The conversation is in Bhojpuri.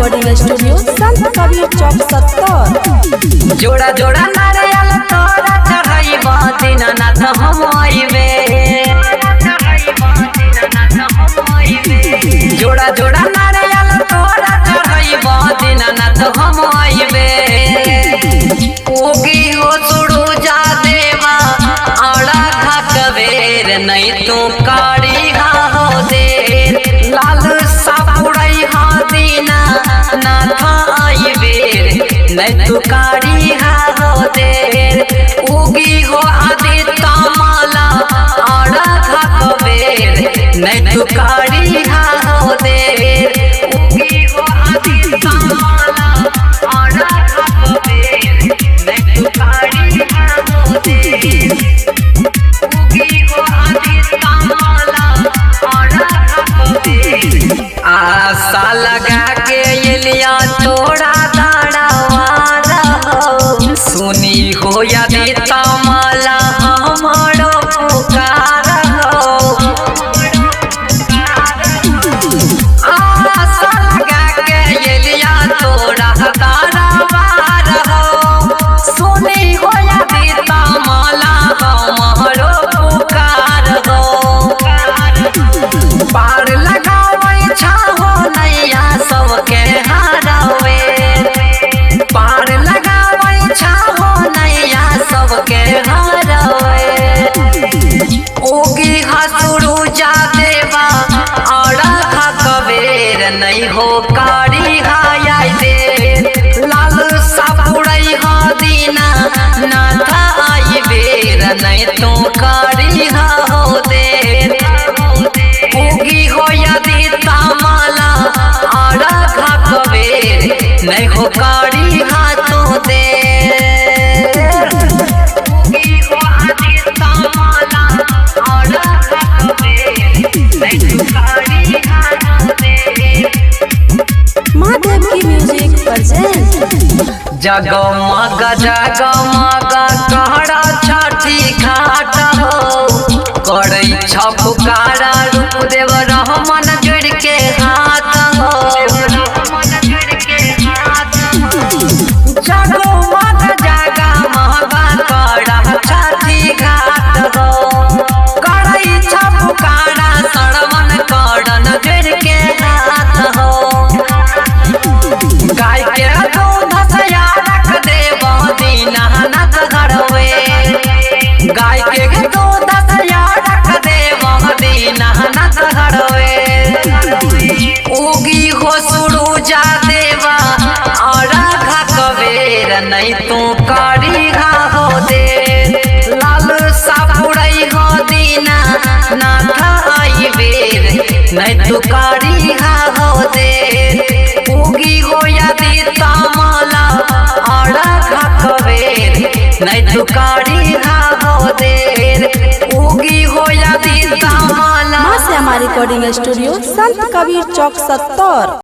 रिकॉर्डिंग स्टूडियो संत कबीर चौक 70। जोड़ा जोड़ा नारियल तोरा चढ़ाइबा दीनानाथ हम आइबे। जोड़ा जोड़ा नारियल तोरा चढ़ाइबा दीनानाथ हम आइबे। उगी हो सुरुजा देवा आड़ा खा कबेर नहीं तू कारी हो देर। लाल सापुड़ई हा दीना नाथ आइबेर नहीं तू कारी हो देर। उगी हो आदित्य माला आड़ा खा कबेर नहीं तू कारी हो देर। उगी हो आदित्य माला आड़ा खा कबेर नहीं तू कारी हो देर। उगी हो आदित्य माला आड़ा खा कबेर। आशा लगा के लिया तोड़ा सुनी हो यदि तमाला हमारो पुकार हो। आशा लगा के लिया तोड़ा दारावार हो। सुनी हो यदि तमाला हमारो पुकार हो। पार लगावे छाहो नैया सबके हारावे। पार लगावे छाहो नैया सबके हारावे। उगी हसुरु जा देवा आड़ा खा कबेर नहीं हो कारी हाय दे। लाल सापुड़ई हा दीना नाथ आइबेर नहीं तो कारी हो दे। उगी हो यदि तमाला आड़ा खा कबेर नहीं हो कारी हाथों दे। उगी हो यदि तमाला आड़ा खा कबेर नहीं तो कारी हाथों दे। महादेव की म्यूजिक प्रेजेंट। जगमग जगमग कहरा छठी घाट हो। करई छपुकारा रूप देव रहमन जुड़ के हाथ हो। जगमग जगमग कहरा छठी घाट हो। करई छपुकारा सरवन करन जुड़ के हाथ हो। गाय के दूध से रख देव दीनानाथ घरवे। गाय के दूध से रख देव दीनानाथ घरवे। उगी हो सुरुजा देवा आड़ा खा कबेर नहीं तू कारी हो दे। लाल सापुड़ई हो दीना नाथ आइबेर नहीं तू कारी हो दे। उगी हो यदि तमाला आड़ा खा कबेर नहीं तू कारी हो देर। उगी हो यदि तमाला। मां से हमारी रिकॉर्डिंग स्टूडियो संत कबीर चौक 70।